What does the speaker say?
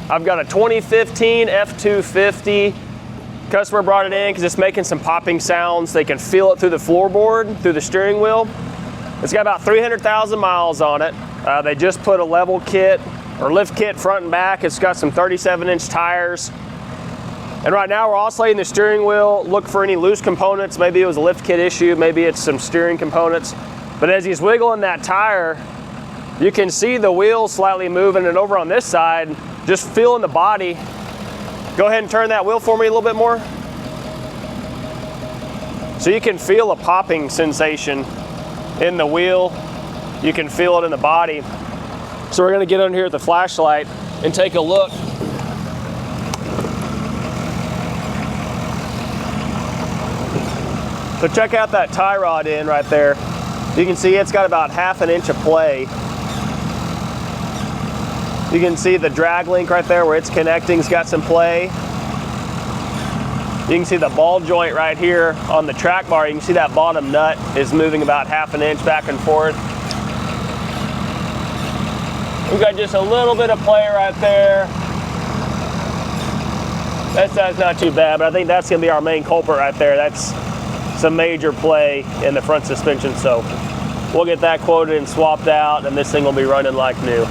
I've got a 2015 F-250. Customer brought it in because it's making some popping sounds. They can feel it through the floorboard, through the steering wheel. It's got about 300,000 miles on it. They just put a level kit or lift kit front and back. It's got some 37-inch tires. And right now we're oscillating the steering wheel, look for any loose components. Maybe it was a lift kit issue, maybe it's some steering components. But as he's wiggling that tire, you can see the wheel slightly moving, and over on this side, just feeling the body. Go ahead and turn that wheel for me a little bit more. So you can feel a popping sensation in the wheel. You can feel it in the body. So we're gonna get under here with the flashlight and take a look. So check out that tie rod end right there. You can see it's got about ½ an inch of play. You can see the drag link right there where it's connecting's got some play. You can see the ball joint right here on the track bar. You can see that bottom nut is moving about ½ an inch back and forth. We've got just a little bit of play right there. That's not too bad, but I think that's gonna be our main culprit right there. That's some major play in the front suspension. So we'll get that quoted and swapped out, and this thing will be running like new.